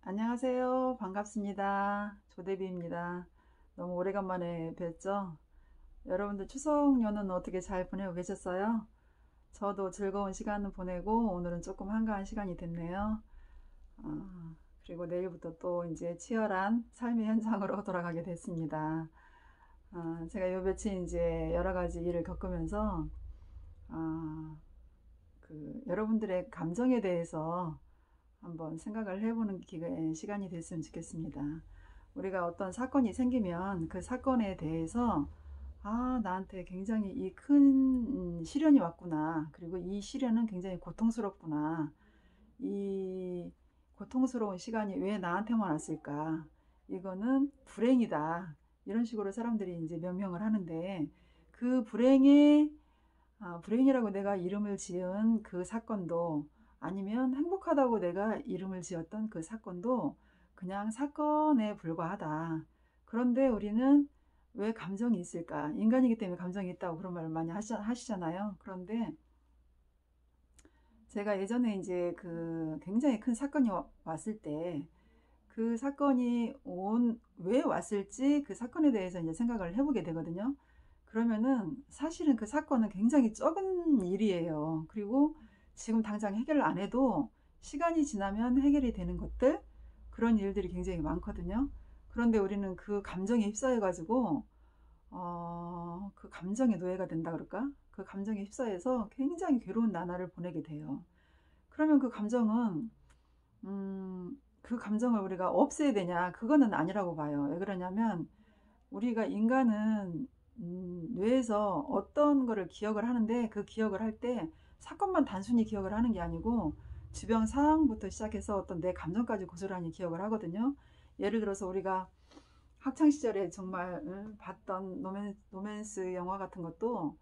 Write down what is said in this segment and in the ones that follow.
안녕하세요. 반갑습니다. 조대비입니다. 너무 오래간만에 뵀죠? 여러분들 추석 연휴는 어떻게 잘 보내고 계셨어요? 저도 즐거운 시간을 보내고 오늘은 조금 한가한 시간이 됐네요. 그리고 내일부터 또 이제 치열한 삶의 현장으로 돌아가게 됐습니다. 제가 요 며칠 이제 여러 가지 일을 겪으면서 아, 여러분들의 감정에 대해서 한번 생각을 해보는 시간이 됐으면 좋겠습니다. 우리가 어떤 사건이 생기면 그 사건에 대해서 나한테 굉장히 이 큰 시련이 왔구나. 그리고 이 시련은 굉장히 고통스럽구나. 이 고통스러운 시간이 왜 나한테만 왔을까? 이거는 불행이다. 이런 식으로 사람들이 이제 명명을 하는데 그 불행이라고 내가 이름을 지은 그 사건도 아니면 행복하다고 내가 이름을 지었던 그 사건도 그냥 사건에 불과하다. 그런데 우리는 왜 감정이 있을까? 인간이기 때문에 감정이 있다고 그런 말을 많이 하시잖아요. 그런데 제가 예전에 이제 그 굉장히 큰 사건이 왔을 때 그 사건이 왜 왔을지 그 사건에 대해서 이제 생각을 해보게 되거든요. 그러면은 사실은 그 사건은 굉장히 적은 일이에요. 그리고 지금 당장 해결을 안 해도 시간이 지나면 해결이 되는 것들, 그런 일들이 굉장히 많거든요. 그런데 우리는 그 감정에 휩싸여가지고, 그 감정의 노예가 된다 그럴까? 그 감정에 휩싸여서 굉장히 괴로운 나날을 보내게 돼요. 그러면 그 감정을 우리가 없애야 되냐? 그거는 아니라고 봐요. 왜 그러냐면, 우리가 인간은 뇌에서 어떤 거를 기억을 하는데 그 기억을 할 때 사건만 단순히 기억을 하는 게 아니고 주변 상황부터 시작해서 어떤 내 감정까지 고스란히 기억을 하거든요. 예를 들어서 우리가 학창 시절에 정말 봤던 로맨스 영화 같은 것도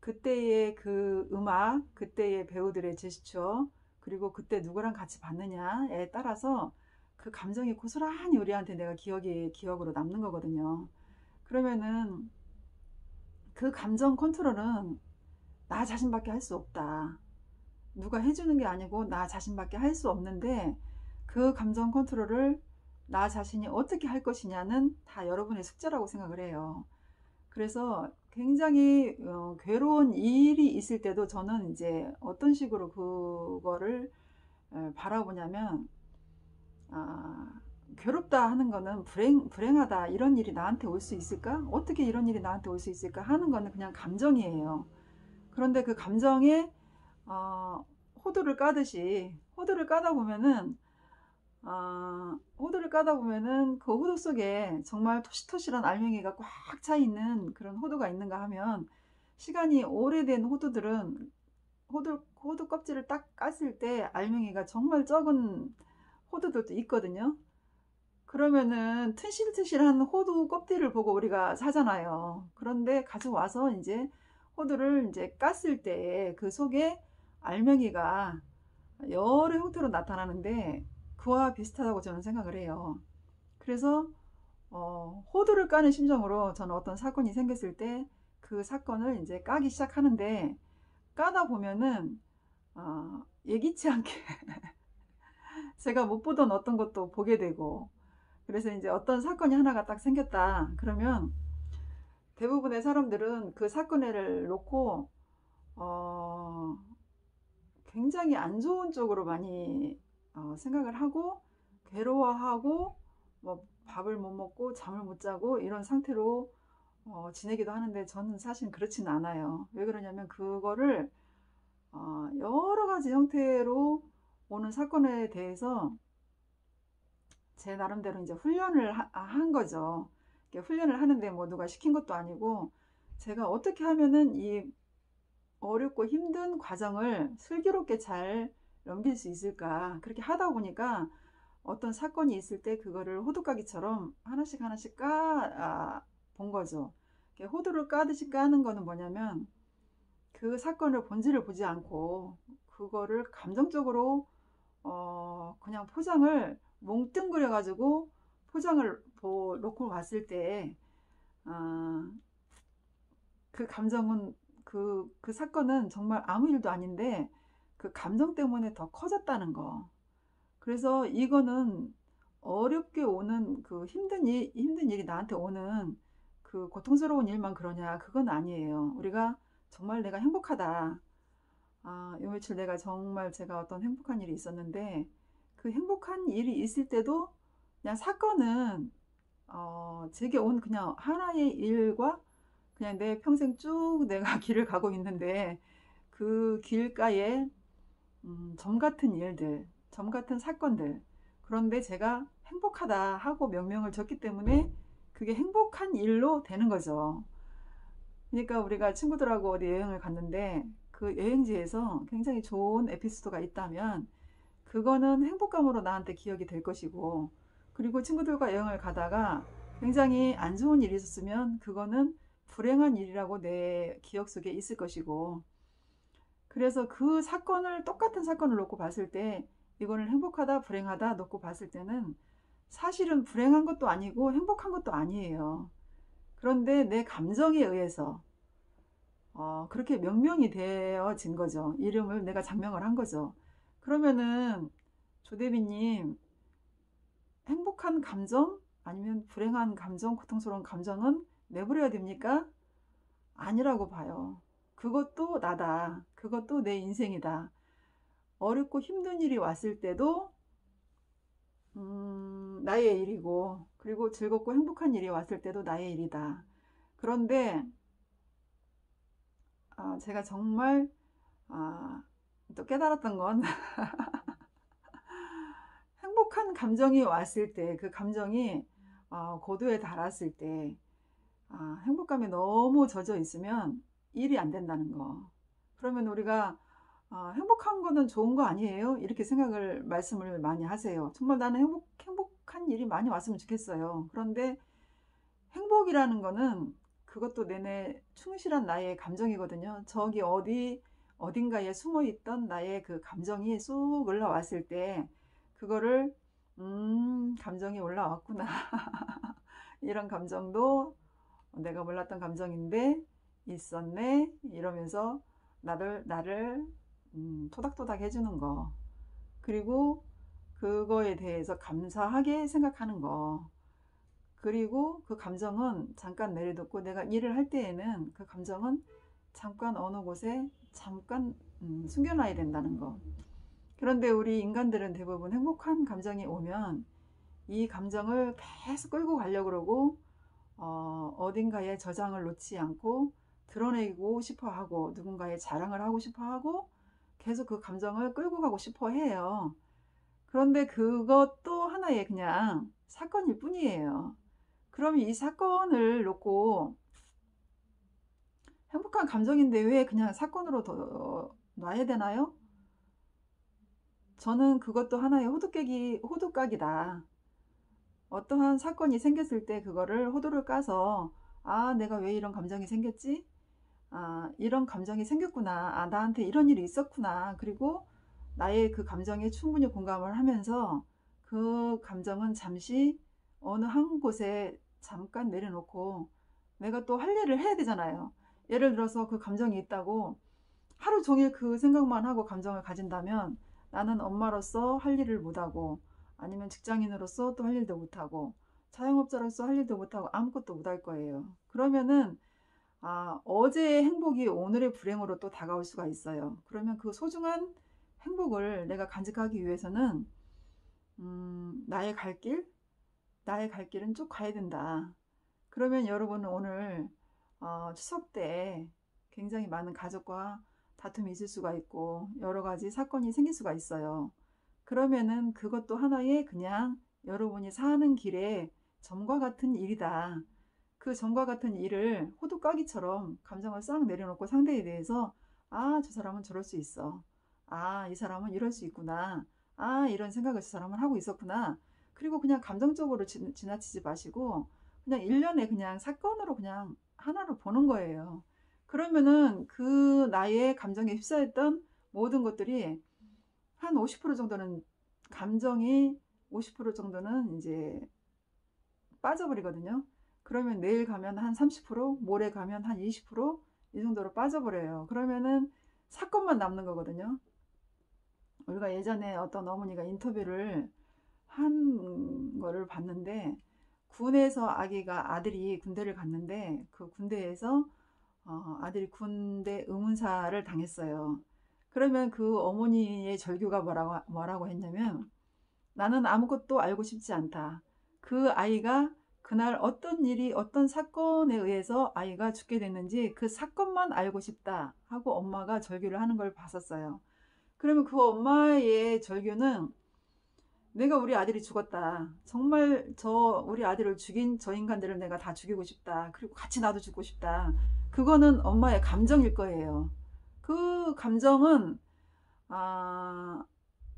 그때의 그 음악, 그때의 배우들의 제스처, 그리고 그때 누구랑 같이 봤느냐에 따라서 그 감정이 고스란히 우리한테 내가 기억으로 남는 거거든요. 그러면은 그 감정 컨트롤은 나 자신밖에 할 수 없다. 누가 해주는 게 아니고 나 자신밖에 할 수 없는데 그 감정 컨트롤을 나 자신이 어떻게 할 것이냐는 다 여러분의 숙제라고 생각을 해요. 그래서 굉장히 괴로운 일이 있을 때도 저는 이제 어떤 식으로 그거를 바라보냐면 아, 괴롭다 하는 거는 불행하다. 이런 일이 나한테 올 수 있을까? 어떻게 이런 일이 나한테 올 수 있을까? 하는 거는 그냥 감정이에요. 그런데 그 감정에, 어, 호두를 까다 보면은 그 호두 속에 정말 토실토실한 알맹이가 꽉 차 있는 그런 호두가 있는가 하면 시간이 오래된 호두 껍질을 딱 깠을 때 알맹이가 정말 적은 호두들도 있거든요. 그러면은 튼실튼실한 호두 껍질을 보고 우리가 사잖아요. 그런데 가져와서 이제 호두를 이제 깠을 때 그 속에 알맹이가 여러 형태로 나타나는데 그와 비슷하다고 저는 생각을 해요. 그래서 호두를 까는 심정으로 저는 어떤 사건이 생겼을 때 그 사건을 이제 까기 시작하는데 까다 보면은 예기치 않게 제가 못 보던 어떤 것도 보게 되고 그래서 이제 어떤 사건이 하나가 딱 생겼다. 그러면 대부분의 사람들은 그 사건을 놓고 어, 굉장히 안 좋은 쪽으로 많이 생각을 하고 괴로워하고 뭐 밥을 못 먹고 잠을 못 자고 이런 상태로 지내기도 하는데 저는 사실 그렇지는 않아요. 왜 그러냐면 그거를 여러 가지 형태로 오는 사건에 대해서 제 나름대로 이제 훈련을 한 거죠. 훈련을 하는데 뭐 누가 시킨 것도 아니고 제가 어떻게 하면은 이 어렵고 힘든 과정을 슬기롭게 잘 넘길 수 있을까. 그렇게 하다 보니까 어떤 사건이 있을 때 그거를 호두까기처럼 하나씩 하나씩 본 거죠. 호두를 까듯이 까는 거는 뭐냐면 그 사건을 본질을 보지 않고 그거를 감정적으로 그냥 포장을 몽뚱그려 가지고 포장을 놓고 봤을 때 아, 그 감정은 그 사건은 정말 아무 일도 아닌데 그 감정 때문에 더 커졌다는 거. 그래서 이거는 어렵게 오는 그 힘든 일이 나한테 오는 그 고통스러운 일만 그러냐? 그건 아니에요. 우리가 정말 내가 행복하다. 요 며칠 내가 정말 제가 어떤 행복한 일이 있었는데 그 행복한 일이 있을 때도 그냥 사건은 제게 온 그냥 하나의 일과 그냥 내 평생 쭉 내가 길을 가고 있는데 그 길가에 점 같은 일들, 점 같은 사건들. 그런데 제가 행복하다 하고 명명을 줬기 때문에 그게 행복한 일로 되는 거죠. 그러니까 우리가 친구들하고 어디 여행을 갔는데 그 여행지에서 굉장히 좋은 에피소드가 있다면 그거는 행복감으로 나한테 기억이 될 것이고, 그리고 친구들과 여행을 가다가 굉장히 안 좋은 일이 있었으면 그거는 불행한 일이라고 내 기억 속에 있을 것이고, 그래서 그 사건을, 똑같은 사건을 놓고 봤을 때 이거는 행복하다, 불행하다 놓고 봤을 때는 사실은 불행한 것도 아니고 행복한 것도 아니에요. 그런데 내 감정에 의해서 그렇게 명명이 되어진 거죠. 이름을 내가 장명을 한 거죠. 그러면은 조대비님, 행복한 감정 아니면 불행한 감정, 고통스러운 감정은 내버려야 됩니까? 아니라고 봐요. 그것도 나다. 그것도 내 인생이다. 어렵고 힘든 일이 왔을 때도 나의 일이고, 그리고 즐겁고 행복한 일이 왔을 때도 나의 일이다. 그런데 제가 정말 또 깨달았던 건 행복한 감정이 왔을 때, 그 감정이 고도에 달았을 때, 행복감에 너무 젖어 있으면 일이 안 된다는 거. 그러면 우리가 행복한 거는 좋은 거 아니에요? 이렇게 말씀을 많이 하세요. 정말 나는 행복한 일이 많이 왔으면 좋겠어요. 그런데 행복이라는 거는 그것도 내내 충실한 나의 감정이거든요. 저기 어딘가에 숨어 있던 나의 그 감정이 쑥 올라왔을 때, 그거를, 감정이 올라왔구나. 이런 감정도 내가 몰랐던 감정인데 있었네. 이러면서 나를 토닥토닥 해주는 거. 그리고 그거에 대해서 감사하게 생각하는 거. 그리고 그 감정은 잠깐 내려놓고 내가 일을 할 때에는 그 감정은 잠깐 어느 곳에 잠깐 숨겨놔야 된다는 거. 그런데 우리 인간들은 대부분 행복한 감정이 오면 이 감정을 계속 끌고 가려고 그러고 어딘가에 저장을 놓지 않고 드러내고 싶어 하고 누군가에 자랑을 하고 싶어 하고 계속 그 감정을 끌고 가고 싶어 해요. 그런데 그것도 하나의 그냥 사건일 뿐이에요. 그럼 이 사건을 놓고 행복한 감정인데 왜 그냥 사건으로 더 놔야 되나요? 저는 그것도 하나의 호두까기다. 어떠한 사건이 생겼을 때 그거를 호두를 까서 내가 왜 이런 감정이 생겼지? 이런 감정이 생겼구나. 나한테 이런 일이 있었구나. 그리고 나의 그 감정에 충분히 공감을 하면서 그 감정은 잠시 어느 한 곳에 잠깐 내려놓고 내가 또 할 일을 해야 되잖아요. 예를 들어서 그 감정이 있다고 하루 종일 그 생각만 하고 감정을 가진다면 나는 엄마로서 할 일을 못하고 아니면 직장인으로서 또 할 일도 못하고 자영업자로서 할 일도 못하고 아무것도 못할 거예요. 그러면은 어제의 행복이 오늘의 불행으로 또 다가올 수가 있어요. 그러면 그 소중한 행복을 내가 간직하기 위해서는 나의 갈 길은 쭉 가야 된다. 그러면 여러분은 오늘 추석 때 굉장히 많은 가족과 다툼이 있을 수가 있고 여러 가지 사건이 생길 수가 있어요. 그러면은 그것도 하나의 그냥 여러분이 사는 길에 점과 같은 일이다. 그 점과 같은 일을 호두까기처럼 감정을 싹 내려놓고 상대에 대해서 저 사람은 저럴 수 있어. 이 사람은 이럴 수 있구나. 이런 생각을 저 사람은 하고 있었구나. 그리고 그냥 감정적으로 지나치지 마시고 그냥 일련의 그냥 사건으로 그냥 하나로 보는 거예요. 그러면은 그 나의 감정에 휩싸였던 모든 것들이 한 50% 정도는 감정이 50% 정도는 이제 빠져버리거든요. 그러면 내일 가면 한 30%, 모레 가면 한 20%이 정도로 빠져버려요. 그러면은 사건만 남는 거거든요. 우리가 예전에 어떤 어머니가 인터뷰를 한 거를 봤는데, 군에서 아들이 군대를 갔는데 그 군대에서 아들이 군대 의문사를 당했어요. 그러면 그 어머니의 절규가 뭐라고 했냐면, 나는 아무것도 알고 싶지 않다. 그 아이가 그날 어떤 일이, 어떤 사건에 의해서 아이가 죽게 됐는지 그 사건만 알고 싶다 하고 엄마가 절규를 하는 걸 봤었어요. 그러면 그 엄마의 절규는, 내가 우리 아들이 죽었다. 정말 우리 아들을 죽인 저 인간들을 내가 다 죽이고 싶다. 그리고 같이 나도 죽고 싶다. 그거는 엄마의 감정일 거예요. 그 감정은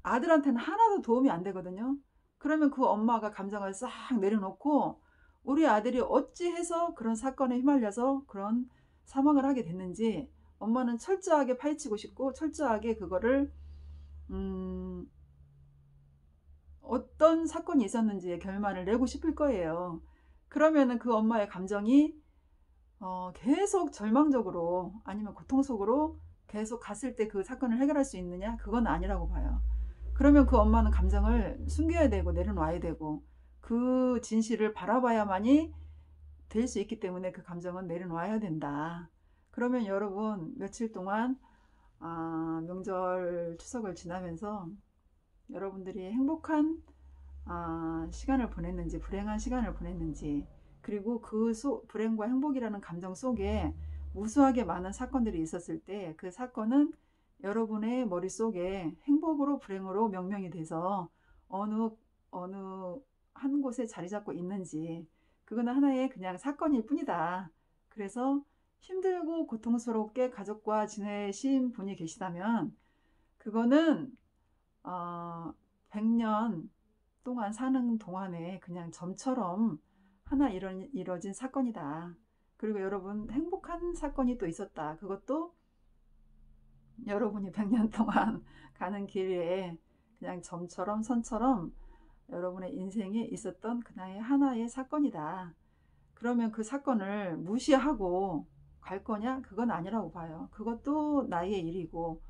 아들한테는 하나도 도움이 안 되거든요. 그러면 그 엄마가 감정을 싹 내려놓고 우리 아들이 어찌해서 그런 사건에 휘말려서 그런 사망을 하게 됐는지 엄마는 철저하게 파헤치고 싶고, 철저하게 그거를 어떤 사건이 있었는지의 결말을 내고 싶을 거예요. 그러면은 그 엄마의 감정이 계속 절망적으로 아니면 고통 속으로 계속 갔을 때 그 사건을 해결할 수 있느냐? 그건 아니라고 봐요. 그러면 그 엄마는 감정을 숨겨야 되고 내려놔야 되고, 그 진실을 바라봐야만이 될 수 있기 때문에 그 감정은 내려놔야 된다. 그러면 여러분, 며칠 동안 명절 추석을 지나면서 여러분들이 행복한 시간을 보냈는지, 불행한 시간을 보냈는지, 그리고 그 불행과 행복이라는 감정 속에 무수하게 많은 사건들이 있었을 때 그 사건은 여러분의 머릿속에 행복으로 불행으로 명명이 돼서 어느 한 곳에 자리 잡고 있는지, 그거는 하나의 그냥 사건일 뿐이다. 그래서 힘들고 고통스럽게 가족과 지내신 분이 계시다면 그거는 100년 동안 사는 동안에 그냥 점처럼 하나 이뤄진 사건이다. 그리고 여러분, 행복한 사건이 또 있었다. 그것도 여러분이 100년 동안 가는 길에 그냥 점처럼 선처럼 여러분의 인생에 있었던 그냥 하나의 사건이다. 그러면 그 사건을 무시하고 갈 거냐? 그건 아니라고 봐요. 그것도 나의 일이고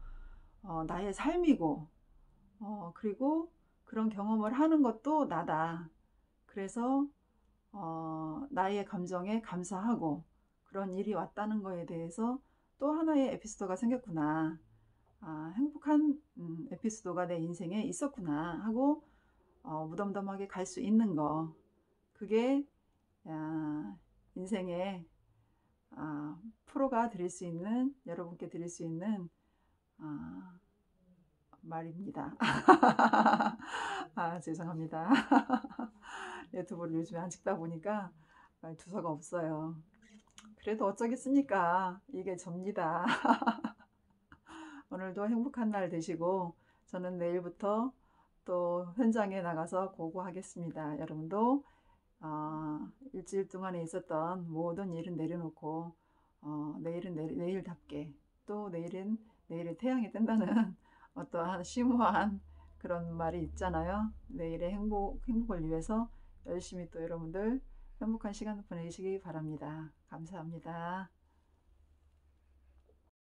나의 삶이고, 그리고 그런 경험을 하는 것도 나다. 그래서 나의 감정에 감사하고, 그런 일이 왔다는 거에 대해서 또 하나의 에피소드가 생겼구나. 행복한 에피소드가 내 인생에 있었구나 하고 무덤덤하게 갈 수 있는 거. 그게 인생의 프로가 드릴 수 있는, 여러분께 드릴 수 있는 말입니다. 죄송합니다. 유튜브를 요즘에 안 찍다 보니까 두서가 없어요. 그래도 어쩌겠습니까? 이게 접니다. 오늘도 행복한 날 되시고, 저는 내일부터 또 현장에 나가서 고고하겠습니다. 여러분도 일주일 동안에 있었던 모든 일은 내려놓고 내일은 내일답게, 또 내일은 내일의 태양이 뜬다는 어떠한 심오한 그런 말이 있잖아요. 내일의 행복을 위해서 열심히 또 여러분들 행복한 시간 보내시기 바랍니다. 감사합니다.